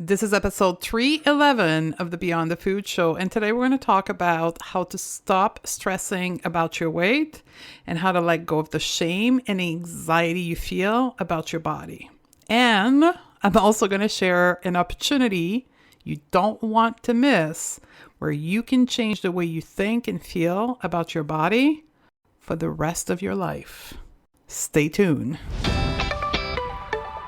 This is episode 311 of the Beyond the Food Show, and today we're going to talk about how to stop stressing about your weight and how to let go of the shame and anxiety you feel about your body. And I'm also going to share an opportunity you don't want to miss where you can change the way you think and feel about your body for the rest of your life. Stay tuned.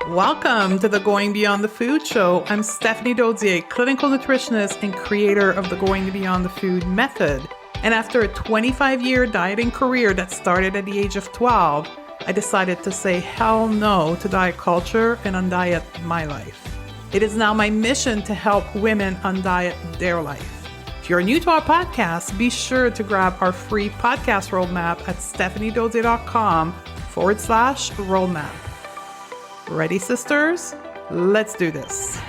Welcome to the Going Beyond the Food Show. I'm Stephanie Dozier, clinical nutritionist and creator of the Going Beyond the Food method. And after a 25-year dieting career that started at the age of 12, I decided to say hell no to diet culture and undiet my life. It is now my mission to help women undiet their life. If you're new to our podcast, be sure to grab our free podcast roadmap at stephaniedozier.com/roadmap. Ready, sisters? Let's do this.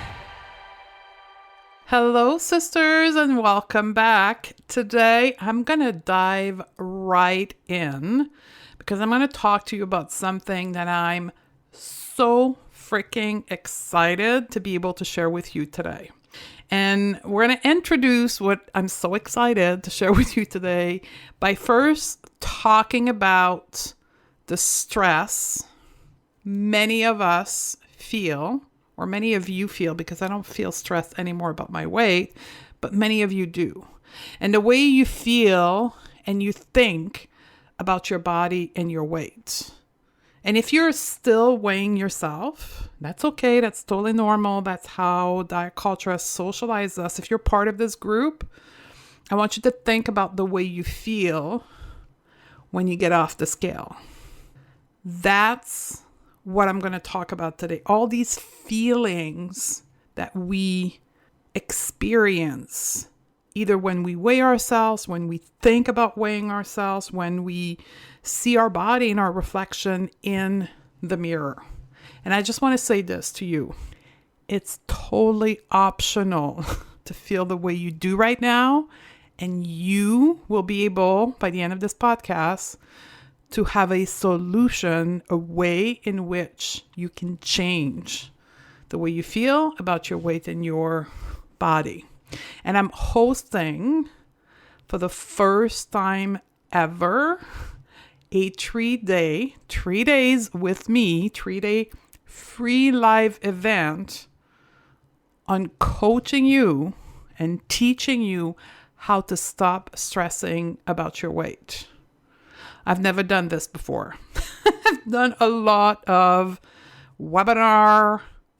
Hello, sisters, and welcome back. Today, I'm going to dive right in because I'm going to talk to you about something that I'm so freaking excited to be able to share with you today. And we're going to introduce what I'm so excited to share with you today by first talking about the stress many of us feel, or many of you feel, because I don't feel stressed anymore about my weight, but many of you do. And the way you feel and you think about your body and your weight. And if you're still weighing yourself, that's okay. That's totally normal. That's how diet culture has socialized us. If you're part of this group, I want you to think about the way you feel when you get off the scale. That's what I'm going to talk about today. All these feelings that we experience, either when we weigh ourselves, when we think about weighing ourselves, when we see our body in our reflection in the mirror. And I just want to say this to you. It's totally optional to feel the way you do right now. And you will be able, by the end of this podcast, to have a solution, a way in which you can change the way you feel about your weight and your body. And I'm hosting for the first time ever a 3-day with me, 3-day free live event on coaching you and teaching you how to stop stressing about your weight. I've never done this before. I've done a lot of webinar,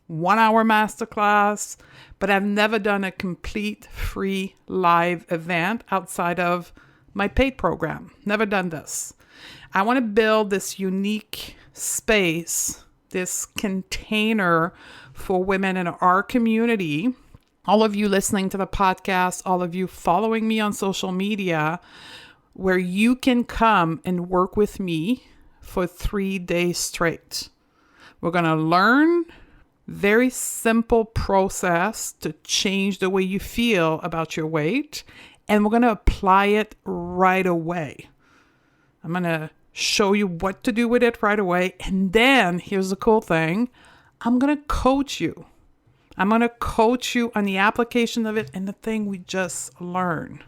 1-hour masterclass, but I've never done a complete free live event outside of my paid program. Never done this. I want to build this unique space, this container for women in our community. All of you listening to the podcast, all of you following me on social media, where you can come and work with me for 3 days straight. We're going to learn very simple process to change the way you feel about your weight, and we're going to apply it right away. I'm going to show you what to do with it right away, and then here's the cool thing. I'm going to coach you. I'm going to coach you on the application of it and the thing we just learned.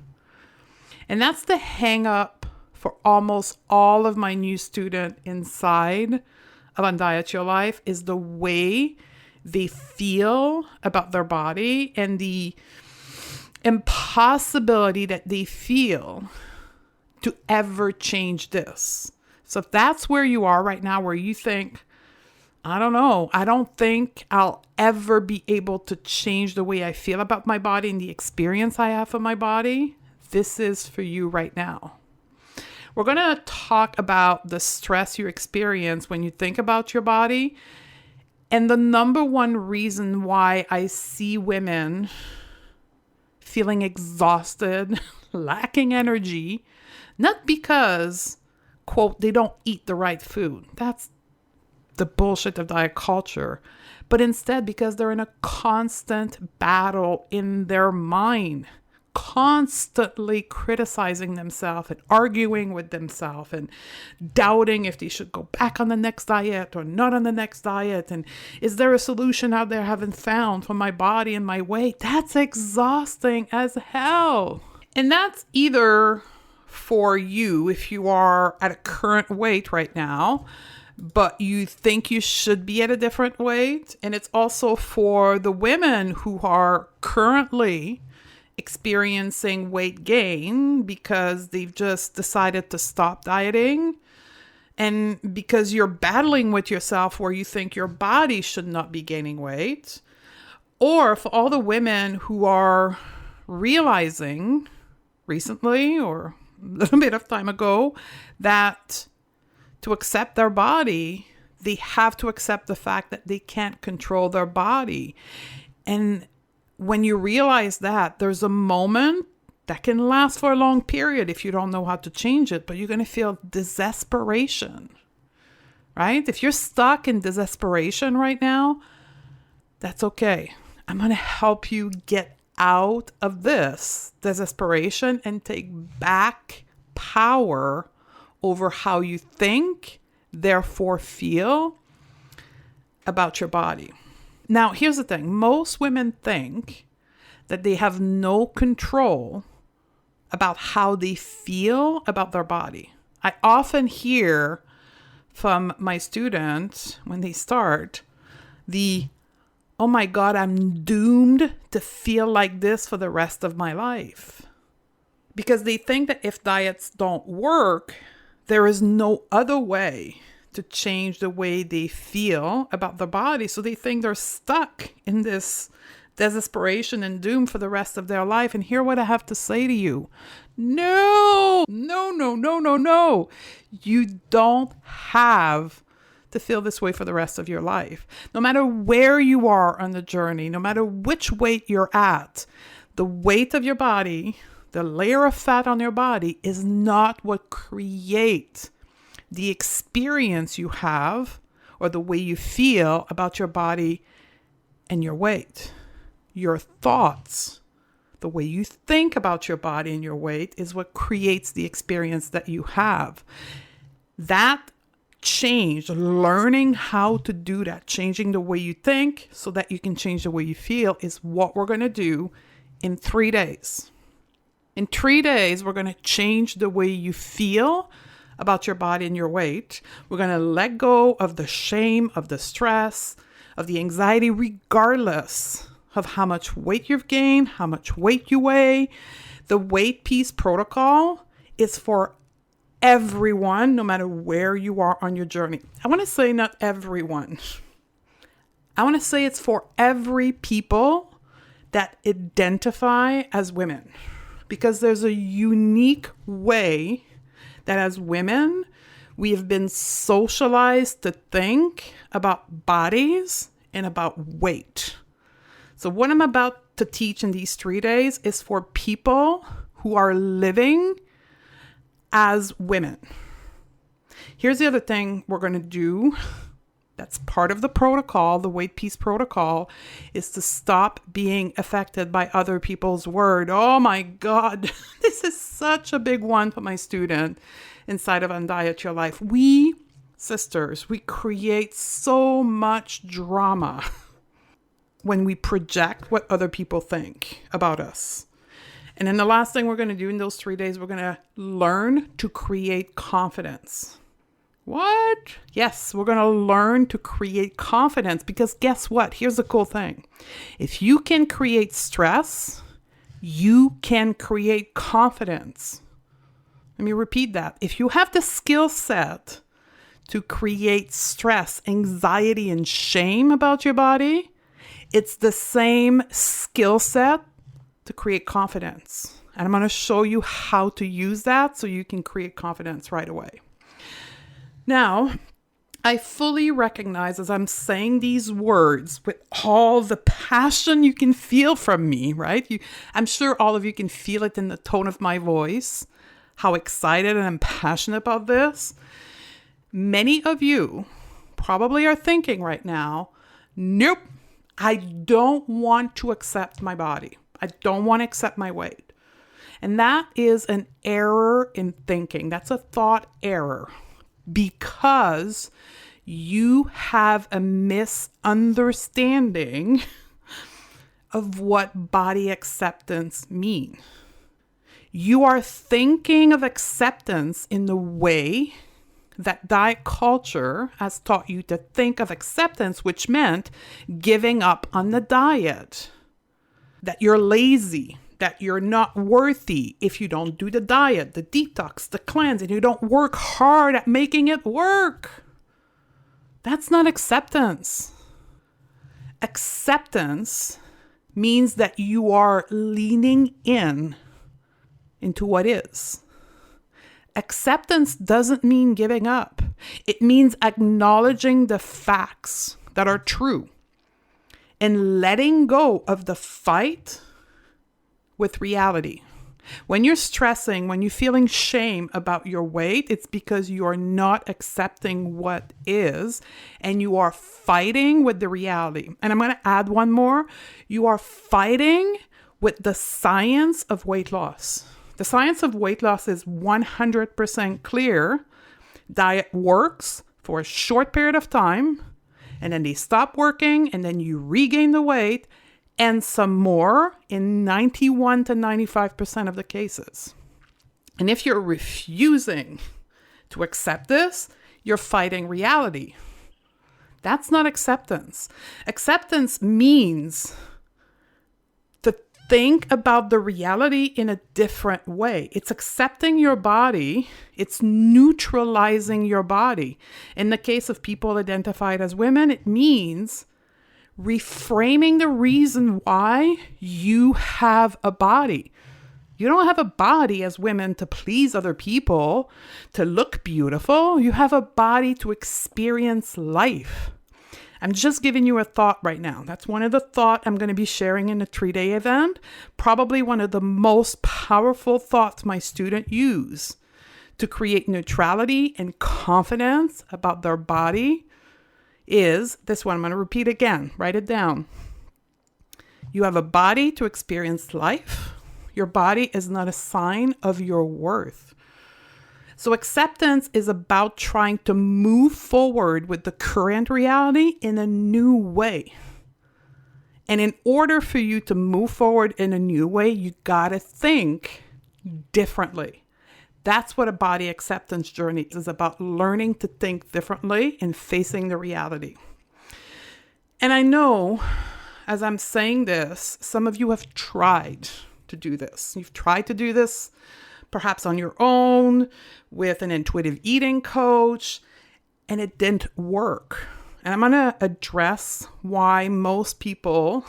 And that's the hang up for almost all of my new students inside of Undiet Your Life is the way they feel about their body and the impossibility that they feel to ever change this. So if that's where you are right now, where you think, I don't know, I don't think I'll ever be able to change the way I feel about my body and the experience I have of my body, this is for you right now. We're going to talk about the stress you experience when you think about your body. And the number one reason why I see women feeling exhausted, lacking energy, not because, quote, they don't eat the right food. That's the bullshit of diet culture. But instead because they're in a constant battle in their mind, constantly criticizing themselves and arguing with themselves and doubting if they should go back on the next diet or not on the next diet. And is there a solution out there I haven't found for my body and my weight? That's exhausting as hell. And that's either for you if you are at a current weight right now, but you think you should be at a different weight. And it's also for the women who are currently experiencing weight gain because they've just decided to stop dieting, and because you're battling with yourself where you think your body should not be gaining weight, or for all the women who are realizing recently or a little bit of time ago that to accept their body, they have to accept the fact that they can't control their body. And when you realize that, there's a moment that can last for a long period if you don't know how to change it, but you're going to feel desperation, right? If you're stuck in desperation right now, that's okay. I'm going to help you get out of this desperation and take back power over how you think, therefore feel about your body. Now, here's the thing. Most women think that they have no control about how they feel about their body. I often hear from my students when they start oh my God, I'm doomed to feel like this for the rest of my life. Because they think that if diets don't work, there is no other way to change the way they feel about their body. So they think they're stuck in this desperation and doom for the rest of their life. And hear what I have to say to you. No. You don't have to feel this way for the rest of your life. No matter where you are on the journey, no matter which weight you're at, the weight of your body, the layer of fat on your body is not what creates the experience you have or the way you feel about your body and your weight. Your thoughts, the way you think about your body and your weight is what creates the experience that you have. That change, learning how to do that, changing the way you think so that you can change the way you feel is what we're going to do in 3 days. In 3 days, we're going to change the way you feel about your body and your weight. We're going to let go of the shame, of the stress, of the anxiety, regardless of how much weight you've gained, how much weight you weigh. The weight piece protocol is for everyone, no matter where you are on your journey. I want to say not everyone. I want to say it's for every people that identify as women. Because there's a unique way that as women, we have been socialized to think about bodies and about weight. So what I'm about to teach in these 3 days is for people who are living as women. Here's the other thing we're going to do. That's part of the protocol, the weight piece protocol, is to stop being affected by other people's word. Oh my God, this is such a big one for my student inside of Undiet Your Life. We sisters, we create so much drama when we project what other people think about us. And then the last thing we're going to do in those 3 days, we're going to learn to create confidence. What? Yes, we're going to learn to create confidence because guess what? Here's the cool thing. If you can create stress, you can create confidence. Let me repeat that. If you have the skill set to create stress, anxiety, and shame about your body, it's the same skill set to create confidence. And I'm going to show you how to use that so you can create confidence right away. Now, I fully recognize as I'm saying these words with all the passion you can feel from me, right? I'm sure all of you can feel it in the tone of my voice, how excited and I'm passionate about this. Many of you probably are thinking right now, nope, I don't want to accept my body. I don't want to accept my weight. And that is an error in thinking. That's a thought error because you have a misunderstanding of what body acceptance means. You are thinking of acceptance in the way that diet culture has taught you to think of acceptance, which meant giving up on the diet, that you're lazy, that you're not worthy if you don't do the diet, the detox, the cleanse, and you don't work hard at making it work. That's not acceptance. Acceptance means that you are leaning into what is. Acceptance doesn't mean giving up. It means acknowledging the facts that are true and letting go of the fight with reality. When you're stressing, when you're feeling shame about your weight, it's because you are not accepting what is and you are fighting with the reality. And I'm going to add one more. You are fighting with the science of weight loss. The science of weight loss is 100% clear. Diet works for a short period of time, and then they stop working, and then you regain the weight, and some more in 91 to 95% of the cases. And if you're refusing to accept this, you're fighting reality. That's not acceptance. Acceptance means to think about the reality in a different way. It's accepting your body. It's neutralizing your body. In the case of people identified as women, it means reframing the reason why you have a body. You don't have a body as women to please other people, to look beautiful. You have a body to experience life. I'm just giving you a thought right now. That's one of the thoughts I'm going to be sharing in the 3-day event. Probably one of the most powerful thoughts my students use to create neutrality and confidence about their body is this one. I'm going to repeat again. Write it down. You have a body to experience life. Your body is not a sign of your worth. So acceptance is about trying to move forward with the current reality in a new way. And in order for you to move forward in a new way, you got to think differently. That's what a body acceptance journey is about, learning to think differently and facing the reality. And I know as I'm saying this, some of you have tried to do this. You've tried to do this perhaps on your own with an intuitive eating coach, and it didn't work. And I'm going to address why most people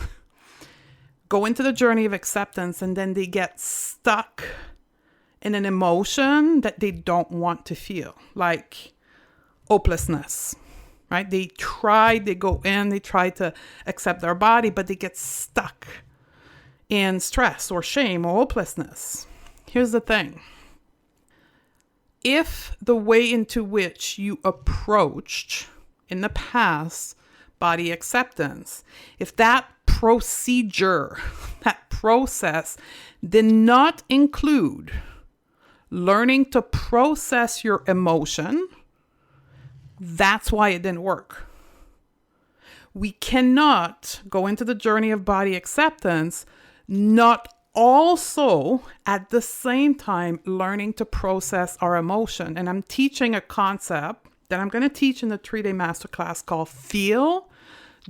go into the journey of acceptance and then they get stuck in an emotion that they don't want to feel, like hopelessness, right? They go in, they try to accept their body, but they get stuck in stress or shame or hopelessness. Here's the thing. If the way into which you approached in the past body acceptance, if that procedure, that process did not include learning to process your emotion, that's why it didn't work. We cannot go into the journey of body acceptance not also at the same time learning to process our emotion. And I'm teaching a concept that I'm going to teach in the 3-day masterclass called Feel,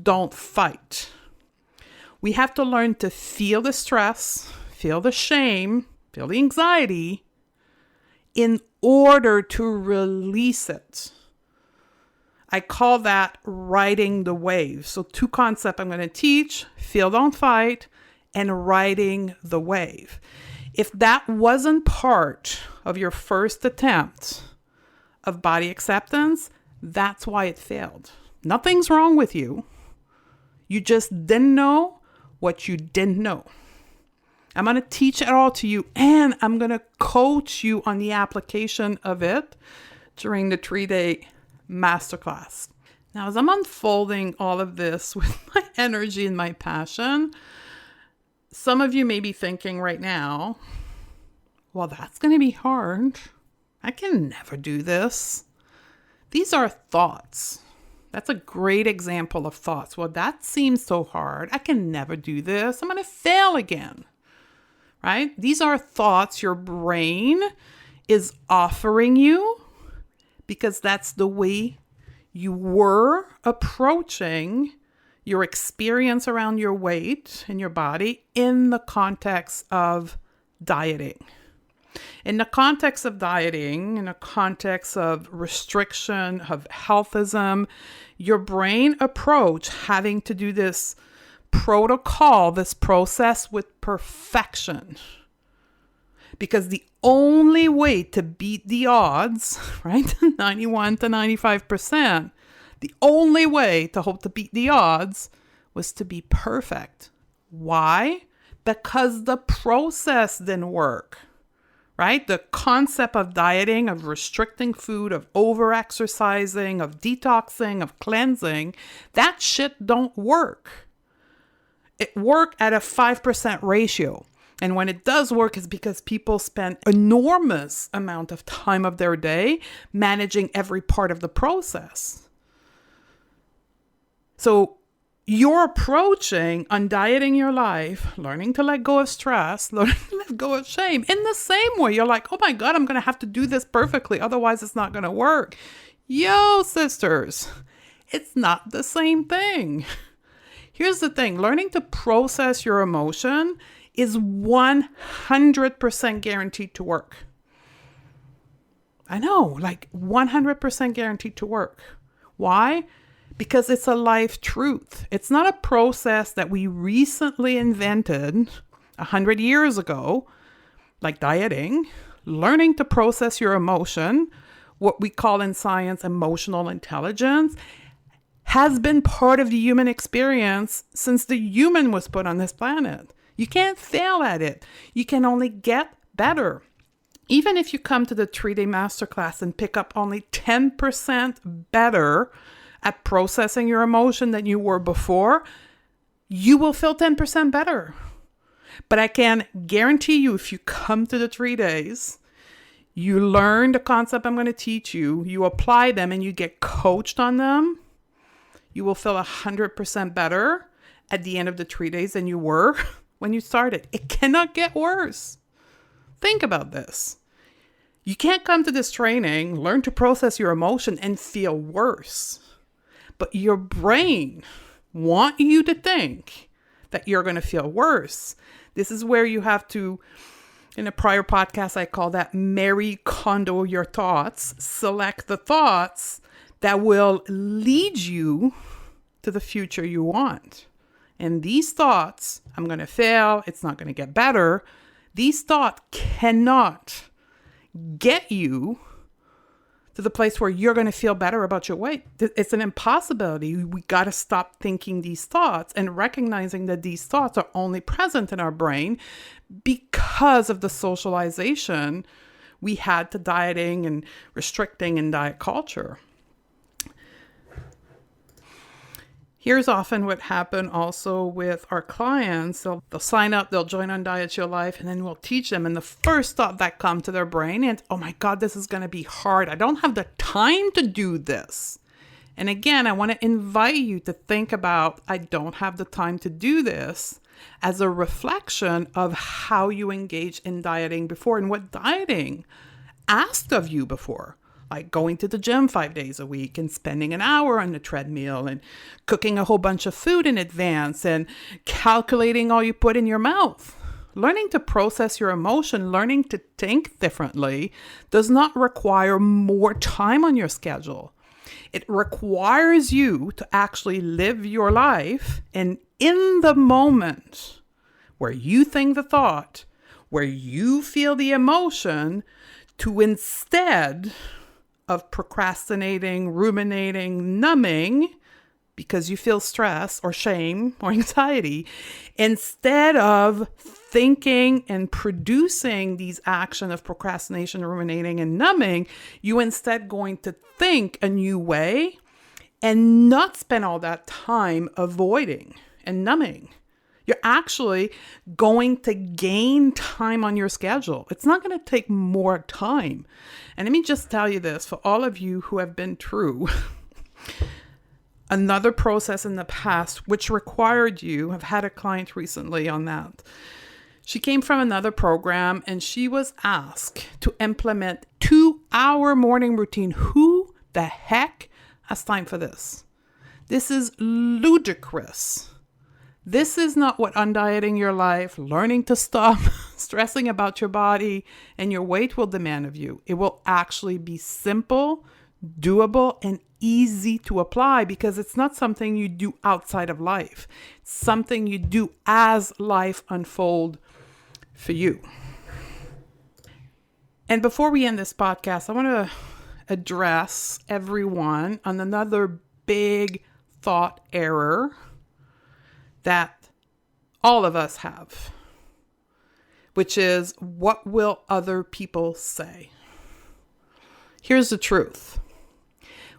Don't Fight. We have to learn to feel the stress, feel the shame, feel the anxiety in order to release it. I call that riding the wave. So 2 concepts I'm going to teach: feel, don't fight, and riding the wave. If that wasn't part of your first attempt of body acceptance, that's why it failed. Nothing's wrong with you. You just didn't know what you didn't know. I'm going to teach it all to you, and I'm going to coach you on the application of it during the 3-day masterclass. Now, as I'm unfolding all of this with my energy and my passion, some of you may be thinking right now, well, that's going to be hard. I can never do this. These are thoughts. That's a great example of thoughts. Well, that seems so hard. I can never do this. I'm going to fail again. Right? These are thoughts your brain is offering you because that's the way you were approaching your experience around your weight and your body in the context of dieting. In the context of dieting, in the context of restriction, of healthism, your brain approach having to do this protocol, this process with perfection. Because the only way to beat the odds, right, 91 to 95%, the only way to hope to beat the odds was to be perfect. Why? Because the process didn't work, right? The concept of dieting, of restricting food, of over-exercising, of detoxing, of cleansing, that shit don't work. It worked at a 5% ratio. And when it does work, it's because people spend enormous amount of time of their day managing every part of the process. So you're approaching undieting your life, learning to let go of stress, learning to let go of shame in the same way. You're like, oh my God, I'm going to have to do this perfectly. Otherwise, it's not going to work. Yo, sisters, it's not the same thing. Here's the thing. Learning to process your emotion is 100% guaranteed to work. I know, like 100% guaranteed to work. Why? Because it's a life truth. It's not a process that we recently invented 100 years ago, like dieting. Learning to process your emotion, what we call in science emotional intelligence, has been part of the human experience since the human was put on this planet. You can't fail at it. You can only get better. Even if you come to the 3-day masterclass and pick up only 10% better at processing your emotion than you were before, you will feel 10% better. But I can guarantee you, if you come to the 3 days, you learn the concept I'm going to teach you, you apply them, and you get coached on them, you will feel 100% better at the end of the 3 days than you were when you started. It cannot get worse. Think about this. You can't come to this training, learn to process your emotion, and feel worse. But your brain wants you to think that you're going to feel worse. This is where you have to, in a prior podcast, I call that Marie Kondo your thoughts. Select the thoughts that will lead you to the future you want. And these thoughts, I'm going to fail, it's not going to get better, these thoughts cannot get you to the place where you're going to feel better about your weight. It's an impossibility. We got to stop thinking these thoughts and recognizing that these thoughts are only present in our brain because of the socialization we had to dieting and restricting in diet culture. Here's often what happened also with our clients. They'll sign up, they'll join on Diet Your Life, and then we'll teach them. And the first thought that comes to their brain is, oh my God, this is going to be hard. I don't have the time to do this. And again, I want to invite you to think about, I don't have the time to do this, as a reflection of how you engaged in dieting before and what dieting asked of you before. Like going to the gym 5 days a week and spending an hour on the treadmill and cooking a whole bunch of food in advance and calculating all you put in your mouth. Learning to process your emotion, learning to think differently does not require more time on your schedule. It requires you to actually live your life, and in the moment where you think the thought, where you feel the emotion, to instead of procrastinating, ruminating, numbing, because you feel stress or shame or anxiety, instead of thinking and producing these actions of procrastination, ruminating, and numbing, you instead going to think a new way and not spend all that time avoiding and numbing. You're actually going to gain time on your schedule. It's not going to take more time. And let me just tell you this, for all of you who have been through another process in the past, which required you, I've had a client recently on that. She came from another program and she was asked to implement 2-hour morning routine. Who the heck has time for this? This is ludicrous. This is not what undieting your life, learning to stop stressing about your body and your weight will demand of you. It will actually be simple, doable, and easy to apply because it's not something you do outside of life. It's something you do as life unfolds for you. And before we end this podcast, I want to address everyone on another big thought error that all of us have, which is, what will other people say? Here's the truth.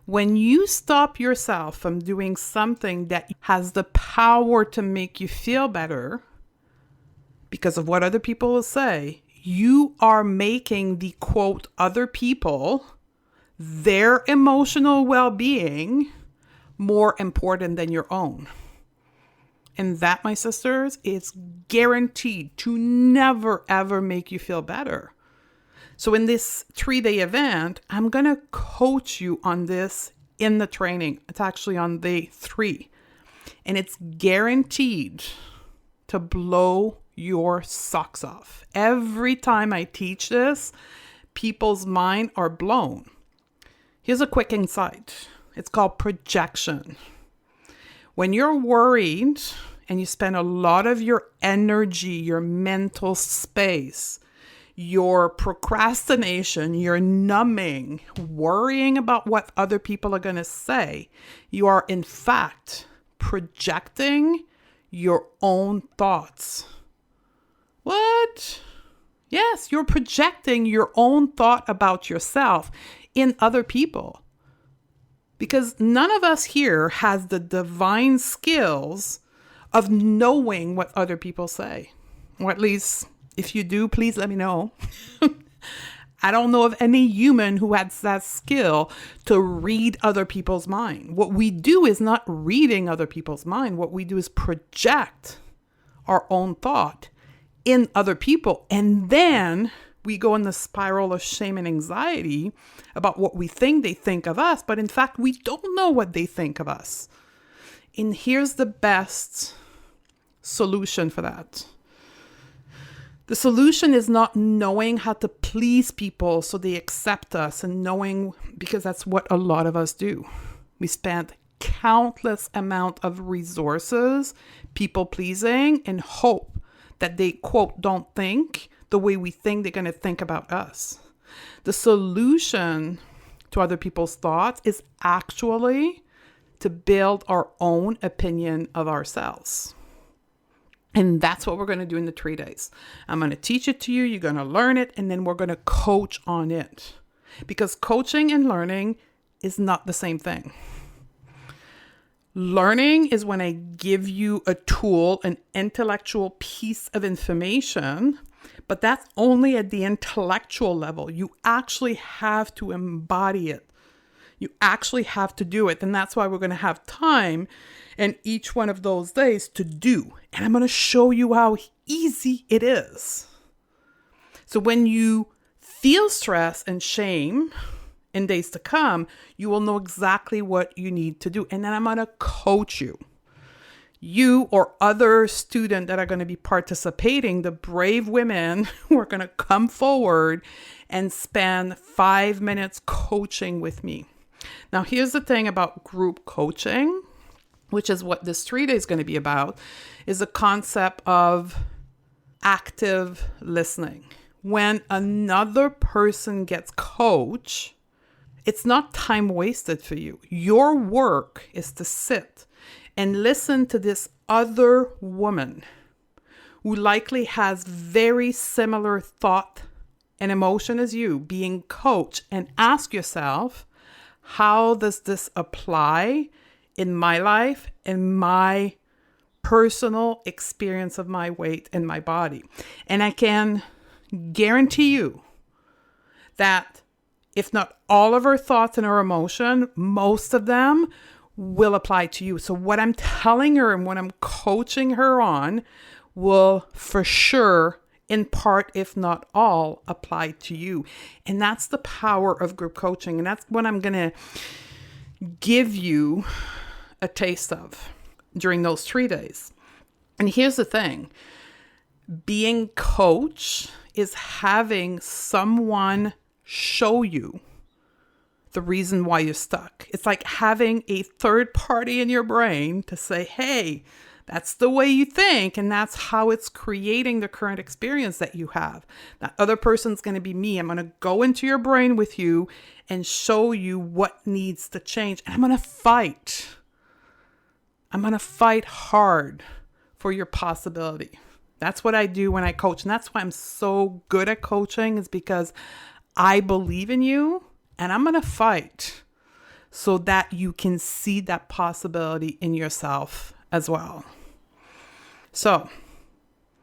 When you stop yourself from doing something that has the power to make you feel better because of what other people will say, you are making the quote other people, their emotional well-being, more important than your own. And that, my sisters, is guaranteed to never, ever make you feel better. So in this 3-day event, I'm going to coach you on this in the training. It's actually on day 3. And it's guaranteed to blow your socks off. Every time I teach this, people's minds are blown. Here's a quick insight. It's called projection. When you're worried and you spend a lot of your energy, your mental space, your procrastination, your numbing, worrying about what other people are going to say, you are in fact projecting your own thoughts. What? Yes, you're projecting your own thought about yourself in other people. Because none of us here has the divine skills of knowing what other people say. Or at least, if you do, please let me know. I don't know of any human who has that skill to read other people's mind. What we do is not reading other people's mind. What we do is project our own thought in other people. And then we go in the spiral of shame and anxiety about what we think they think of us. But in fact, we don't know what they think of us. And here's the best solution for that. The solution is not knowing how to please people so they accept us and knowing, because that's what a lot of us do. We spend countless amount of resources people pleasing and hope that they, quote, don't think the way we think they're going to think about us. The solution to other people's thoughts is actually to build our own opinion of ourselves. And that's what we're going to do in the 3 days. I'm going to teach it to you. You're going to learn it. And then we're going to coach on it. Because coaching and learning is not the same thing. Learning is when I give you a tool, an intellectual piece of information, but that's only at the intellectual level. You actually have to embody it. You actually have to do it. And that's why we're going to have time in each one of those days to do. And I'm going to show you how easy it is. So when you feel stress and shame in days to come, you will know exactly what you need to do. And then I'm going to coach you. You or other students that are going to be participating, the brave women who are going to come forward and spend 5 minutes coaching with me. Now, here's the thing about group coaching, which is what this 3 day is going to be about, is the concept of active listening. When another person gets coached, it's not time wasted for you. Your work is to sit and listen to this other woman who likely has very similar thought and emotion as you being coached, and ask yourself, how does this apply in my life, in my personal experience of my weight and my body. And I can guarantee you that if not all of her thoughts and her emotion, most of them will apply to you. So what I'm telling her and what I'm coaching her on will for sure, in part, if not all, apply to you. And that's the power of group coaching. And that's what I'm going to give you a taste of during those 3 days. And here's the thing. Being coach is having someone show you the reason why you're stuck. It's like having a third party in your brain to say, hey, that's the way you think, and that's how it's creating the current experience that you have. That other person's going to be me. I'm going to go into your brain with you and show you what needs to change. And I'm going to fight. I'm going to fight hard for your possibility. That's what I do when I coach. And that's why I'm so good at coaching, is because I believe in you and I'm going to fight so that you can see that possibility in yourself as well. So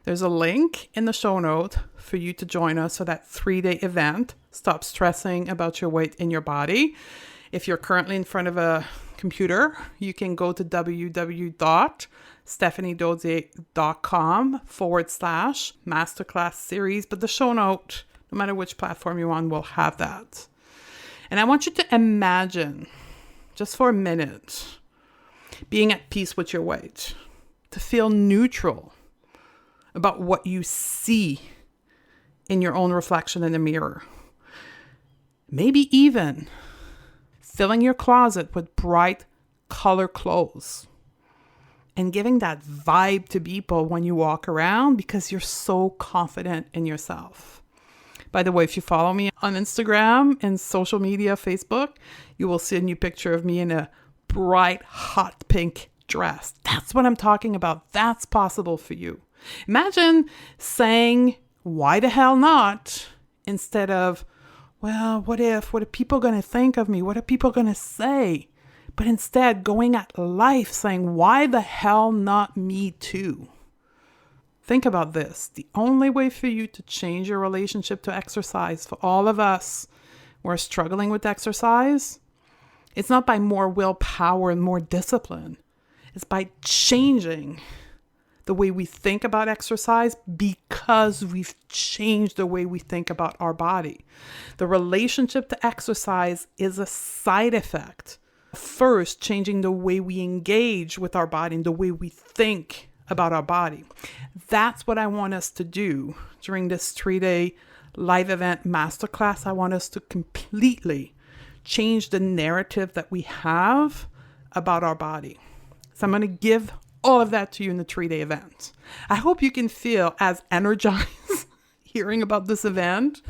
there's a link in the show note for you to join us for that 3-day event. Stop stressing about your weight in your body. If you're currently in front of a computer, you can go to www.stephaniedozier.com/masterclass series. But the show note, no matter which platform you're on, will have that. And I want you to imagine, just for a minute, being at peace with your weight, to feel neutral about what you see in your own reflection in the mirror. Maybe even filling your closet with bright color clothes and giving that vibe to people when you walk around because you're so confident in yourself. By the way, if you follow me on Instagram and social media, Facebook, you will see a new picture of me in a bright, hot pink dress. That's what I'm talking about. That's possible for you. Imagine saying, why the hell not? Instead of, well, what are people going to think of me? What are people going to say? But instead going at life saying, why the hell not me too? Think about this. The only way for you to change your relationship to exercise, for all of us who are struggling with exercise, it's not by more willpower and more discipline. It's by changing the way we think about exercise because we've changed the way we think about our body. The relationship to exercise is a side effect. First, changing the way we engage with our body and the way we think about our body. That's what I want us to do during this 3-day live event masterclass. I want us to completely change the narrative that we have about our body. So I'm going to give all of that to you in the 3-day event. I hope you can feel as energized hearing about this event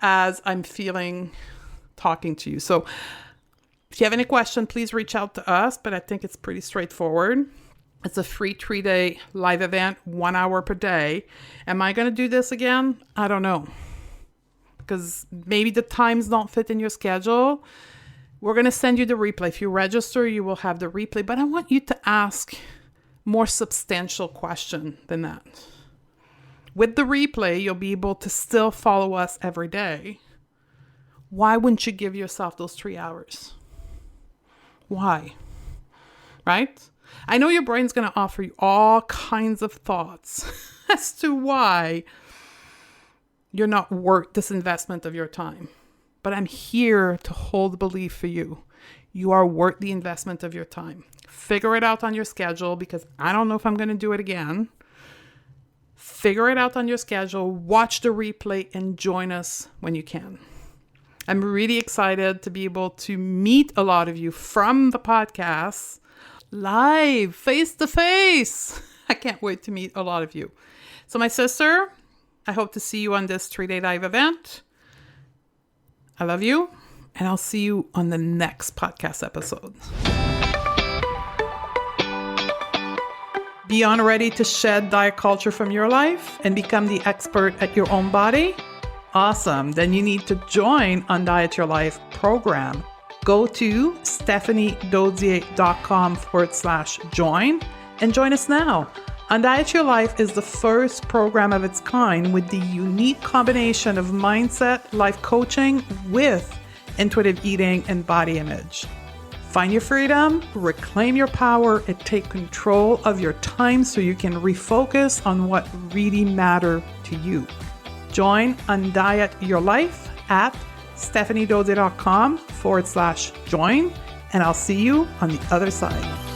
as I'm feeling talking to you. So if you have any question, please reach out to us, but I think it's pretty straightforward. It's a free 3-day live event, 1 hour per day. Am I going to do this again? I don't know. Because maybe the times don't fit in your schedule. We're going to send you the replay. If you register, you will have the replay. But I want you to ask more substantial question than that. With the replay, you'll be able to still follow us every day. Why wouldn't you give yourself those 3 hours? Why? Right? I know your brain's going to offer you all kinds of thoughts as to why you're not worth this investment of your time. But I'm here to hold the belief for you. You are worth the investment of your time. Figure it out on your schedule because I don't know if I'm going to do it again. Figure it out on your schedule. Watch the replay and join us when you can. I'm really excited to be able to meet a lot of you from the podcast live, face to face. I can't wait to meet a lot of you. So my sister, I hope to see you on this 3-day live event. I love you, and I'll see you on the next podcast episode. Beyond ready to shed diet culture from your life and become the expert at your own body? Awesome. Then you need to join Undiet Your Life program. Go to stephaniedozier.com/join and join us now. Undiet Your Life is the first program of its kind with the unique combination of mindset, life coaching with intuitive eating and body image. Find your freedom, reclaim your power, and take control of your time so you can refocus on what really matters to you. Join Undiet Your Life at stephaniedode.com/join, and I'll see you on the other side.